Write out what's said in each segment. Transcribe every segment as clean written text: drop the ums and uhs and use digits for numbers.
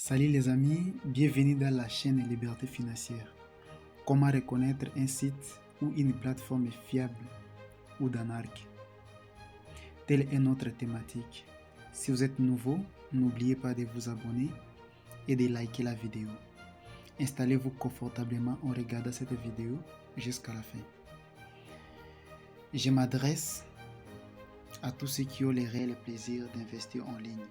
Salut les amis, bienvenue dans la chaîne Liberté financière. Comment reconnaître un site ou une plateforme est fiable ou d'arnaque? Telle est notre thématique. Si vous êtes nouveau, n'oubliez pas de vous abonner et de liker la vidéo. Installez-vous confortablement en regardant cette vidéo jusqu'à la fin. Je m'adresse à tous ceux qui ont le réel plaisir d'investir en ligne,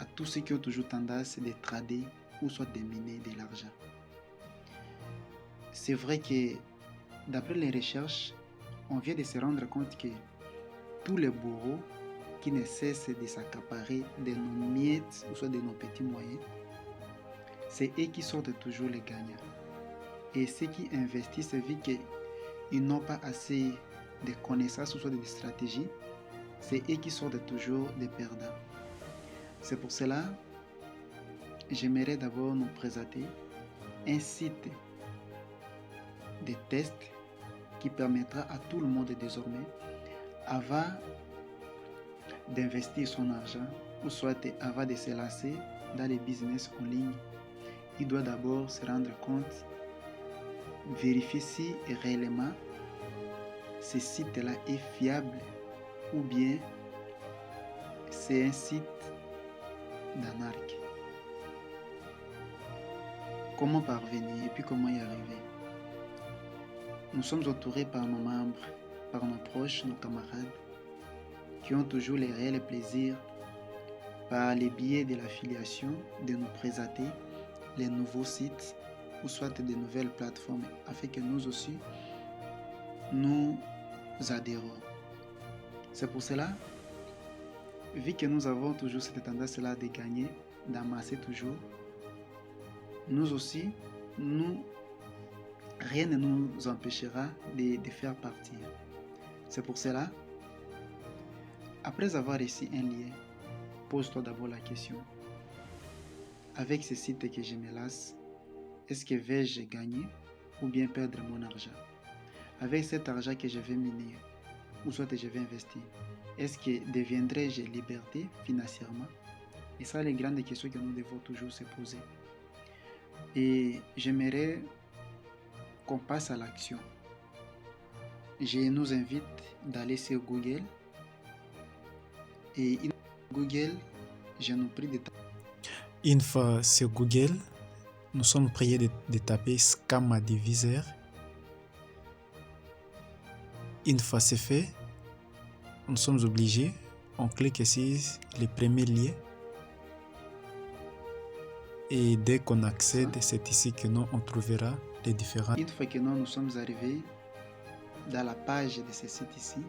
à tous ceux qui ont toujours tendance de trader ou soit de miner de l'argent. C'est vrai que d'après les recherches, on vient de se rendre compte que tous les bourreaux qui ne cessent de s'accaparer de nos miettes ou soit de nos petits moyens, c'est eux qui sortent toujours les gagnants. Et ceux qui investissent, vu qu'ils n'ont pas assez de connaissances ou soit de stratégies, c'est eux qui sortent toujours des perdants. C'est pour cela que j'aimerais d'abord nous présenter un site de test qui permettra à tout le monde désormais, avant d'investir son argent ou soit avant de se lancer dans les business en ligne, il doit d'abord se rendre compte, vérifier si réellement ce site-là est fiable ou bien c'est un site d'arnaque. Comment parvenir et puis comment y arriver? Nous sommes entourés par nos membres, par nos proches, nos camarades, qui ont toujours le réel plaisir, par les biais de l'affiliation, de nous présenter les nouveaux sites ou soit de nouvelles plateformes, afin que nous aussi, nous adhérons. C'est pour cela, vu que nous avons toujours cette tendance-là de gagner, d'amasser toujours, nous aussi, rien ne nous empêchera de faire partir. C'est pour cela, après avoir reçu un lien, pose-toi d'abord la question. Avec ce site que je me lance, est-ce que vais-je gagner ou bien perdre mon argent? Avec cet argent que je vais miner ou soit que je vais investir, est-ce que deviendrai-je liberté financièrement? Et ça, les grandes questions que nous devons toujours se poser. Et j'aimerais qu'on passe à l'action. Je nous invite d'aller sur Google. Et Google, je nous prie de Une fois sur Google, nous sommes priés de taper Scam Advisor. Une fois c'est fait, nous sommes obligés, on clique sur le premier lien. Et dès qu'on accède, c'est ici que nous on trouvera les différents. Une fois que nous sommes arrivés dans la page de ce site ici,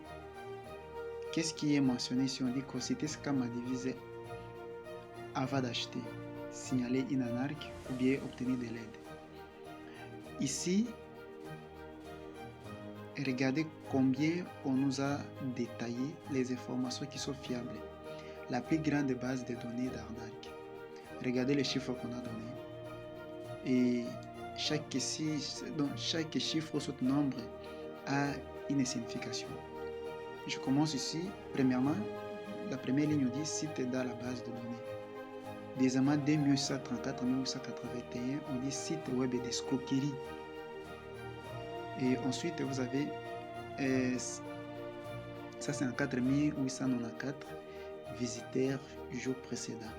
qu'est-ce qui est mentionné si on dit consulter Scam Advisor avant d'acheter, signaler une arnaque ou bien obtenir de l'aide? Ici, regardez combien on nous a détaillé les informations qui sont fiables. La plus grande base de données d'arnaque. Regardez les chiffres qu'on a donnés. Et chaque chiffre ou ce nombre a une signification. Je commence ici. Premièrement, la première ligne dit site dans la base de données. Deuxièmement, 2834 1881, on dit site web d'escroquerie. Et ensuite, vous avez ça, c'est en 4894 visiteurs jour précédent.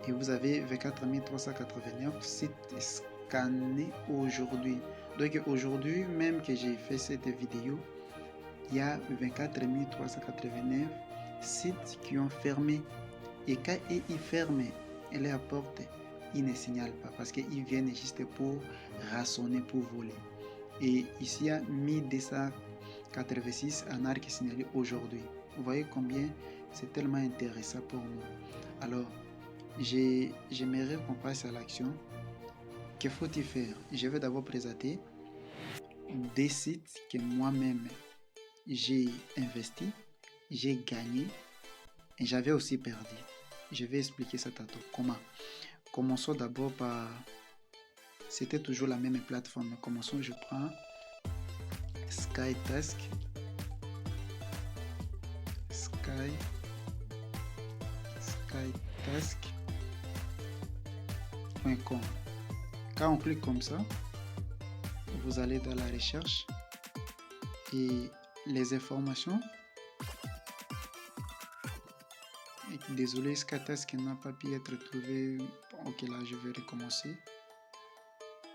Et vous avez 24 389 sites scannés aujourd'hui. Donc aujourd'hui, même que j'ai fait cette vidéo, il y a 24 389 sites qui ont fermé. Et quand ils ferment leur porte, ils ne signalent pas parce qu'ils viennent juste pour rançonner, pour voler. Et ici, il y a 1286 arnaques signalées aujourd'hui. Vous voyez combien c'est tellement intéressant pour nous. Alors, j'aimerais qu'on passe à l'action. Que faut-il faire? Je vais d'abord présenter des sites que moi-même j'ai investi, j'ai gagné et j'avais aussi perdu. Je vais expliquer ça tantôt. Comment? Commençons d'abord par... C'était toujours la même plateforme. Commençons, je prends SkyTask. SkyTask. .com. Quand on clique comme ça, vous allez dans la recherche et les informations. Désolé, SkyTask n'a pas pu être trouvé. Ok, là je vais recommencer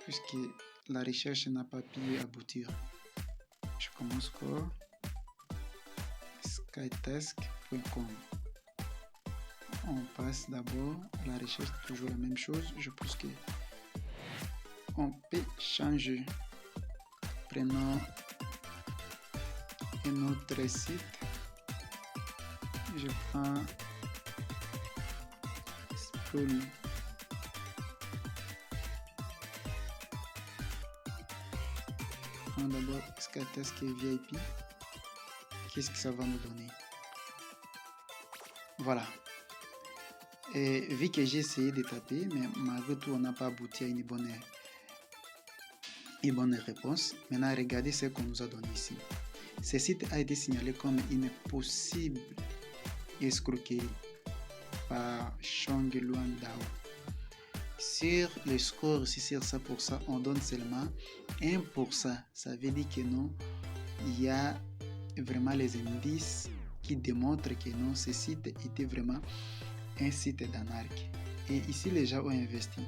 puisque la recherche n'a pas pu aboutir. Je commence encore. Skytask.com. On passe d'abord la recherche, toujours la même chose. Je pense que on peut changer. Prenons un autre site. Je prends Spool. Prends d'abord SkyTask VIP. Qu'est-ce que ça va nous donner? Voilà. Et vu que j'ai essayé de taper, mais malgré tout, on n'a pas abouti à une bonne réponse. Maintenant, regardez ce qu'on nous a donné ici. Ce site a été signalé comme une possible escroquerie par Chong Luan Dao. Sur le score ici, sur 100%, on donne seulement 1%. Ça veut dire que non, il y a vraiment les indices qui démontrent que non, ce site était vraiment un site d'arnaque. Et ici, les gens ont investi.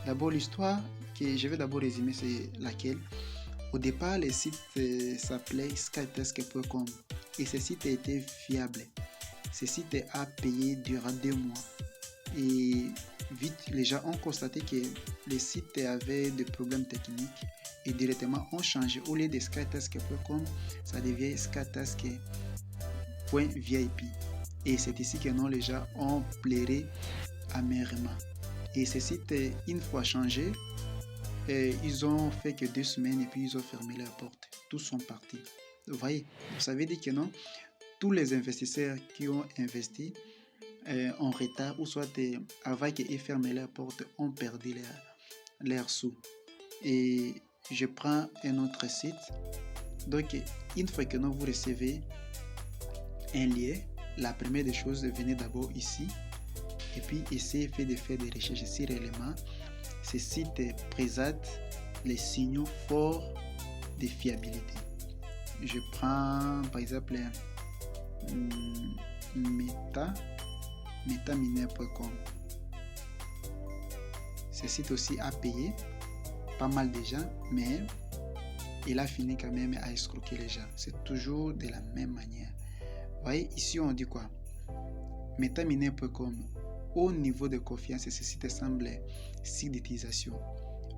D'abord, l'histoire que je vais d'abord résumer, c'est laquelle. Au départ, le site s'appelait skytask.com et ce site était fiable. Ce site a payé durant 2 mois. Et vite, les gens ont constaté que le site avait des problèmes techniques et directement ont changé. Au lieu de skytask.com, ça devient skytask.vip. Et c'est ici que non, les gens ont pleuré amèrement. Et ce site, une fois changé, ils ont fait que 2 semaines et puis ils ont fermé leurs portes. Tous sont partis. Vous voyez, ça veut dire que non, tous les investisseurs qui ont investi en retard ou soit avant qu'ils ferment leurs portes ont perdu leurs sous. Et je prends un autre site. Donc, une fois que vous recevez un lien, la première des choses, venez d'abord ici et puis essayez de faire des recherches sur l'élément. Ce site présente les signaux forts de fiabilité. Je prends par exemple metaminer.com. Ce site aussi a payé pas mal de gens, mais il a fini quand même à escroquer les gens. C'est toujours de la même manière. Vous voyez, ici on dit quoi? Metaminer.com. Au niveau de confiance, ce site semble site d'utilisation.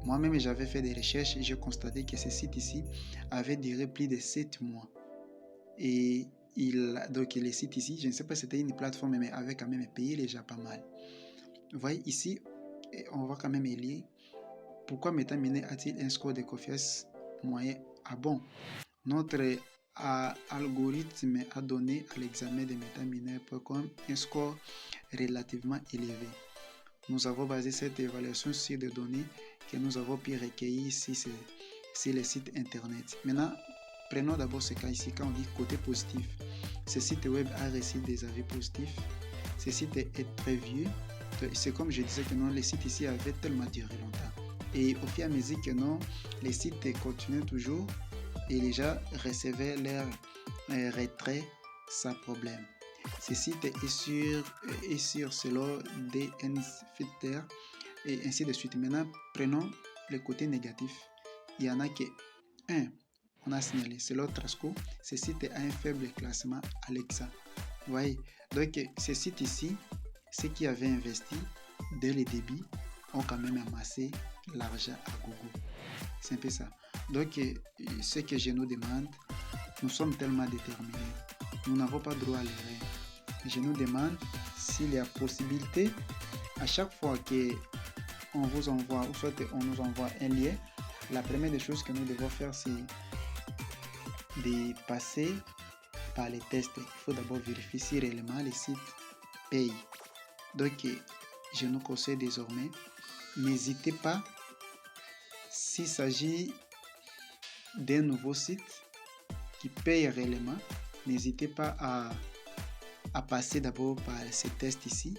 Moi-même, j'avais fait des recherches et j'ai constaté que ce site ici avait duré plus de 7 mois. Et donc le site ici, je ne sais pas si c'était une plateforme, mais avait quand même payé les gens pas mal. Vous voyez ici, on va quand même lire pourquoi Metaminer a-t-il un score de confiance moyen? Ah bon, notre algorithme a donné à l'examen de metaminer.com un score relativement élevé. Nous avons basé cette évaluation sur des données que nous avons pu recueillir sur les sites internet. Maintenant, prenons d'abord ce cas ici. Quand on dit côté positif, ce site web a reçu des avis positifs. Ce site est très vieux. C'est comme je disais que non, les sites ici avaient tellement duré longtemps. Et au fur et à mesure que non, les sites continuaient toujours et les gens recevaient leur retrait sans problème. Ce site est sur selon DN Filter et ainsi de suite. Maintenant, prenons le côté négatif. Il y en a que 1. On a signalé, selon Trasco, ce site a un faible classement Alexa. Vous voyez, donc ce site ici, ceux qui avaient investi dès le début ont quand même amassé l'argent à Google. C'est un peu ça. Donc, ce que je nous demande, nous sommes tellement déterminés. Nous n'avons pas droit à l'erreur. Je nous demande s'il y a possibilité, à chaque fois qu'on vous envoie, ou soit on nous envoie un lien, la première des choses que nous devons faire, c'est de passer par les tests. Il faut d'abord vérifier si réellement les sites payent. Donc, je nous conseille désormais, n'hésitez pas, s'il s'agit d'un nouveau site qui paye réellement, n'hésitez pas à passer d'abord par ces tests ici.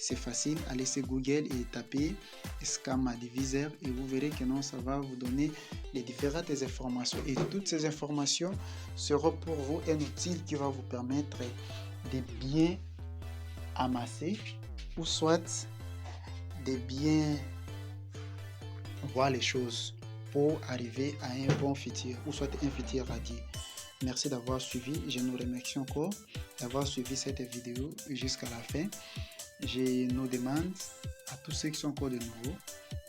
c'est facile. Allez sur Google et tapez Scam Advisor et vous verrez que non, ça va vous donner les différentes informations. Et toutes ces informations seront pour vous un outil qui va vous permettre de bien amasser ou soit de bien voir les choses pour arriver à un bon futur ou soit un futur radieux. Merci d'avoir suivi. Je nous remercie encore d'avoir suivi cette vidéo jusqu'à la fin. Je nous demande à tous ceux qui sont encore de nouveau,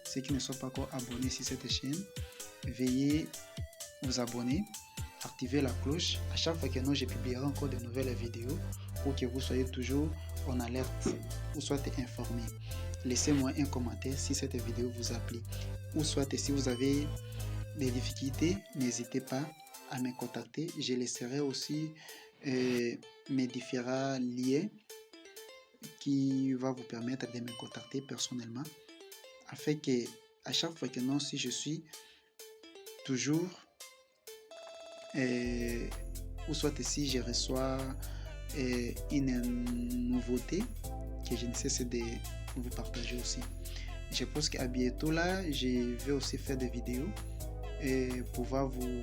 ceux qui ne sont pas encore abonnés sur cette chaîne, veuillez vous abonner, activer la cloche à chaque fois que je publierai encore de nouvelles vidéos pour que vous soyez toujours en alerte ou soyez informés. Laissez-moi un commentaire si cette vidéo vous a plu ou soit si vous avez des difficultés, n'hésitez pas à me contacter. Je laisserai aussi mes différents liens qui va vous permettre de me contacter personnellement afin que à chaque fois que si je suis toujours ou soit si je reçois une nouveauté que je ne cesse de vous partager aussi. Je pense qu'à bientôt là, je vais aussi faire des vidéos et pouvoir vous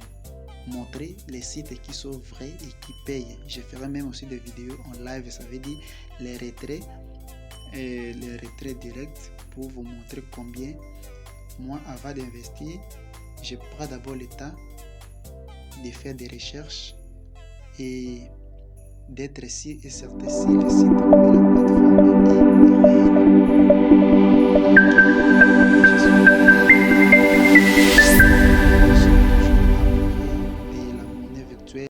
montrer les sites qui sont vrais et qui payent. Je ferai même aussi des vidéos en live, ça veut dire les retraits directs pour vous montrer combien moi avant d'investir, je prends d'abord le temps de faire des recherches et d'être sûr et certain si le site ou la plateforme est réel.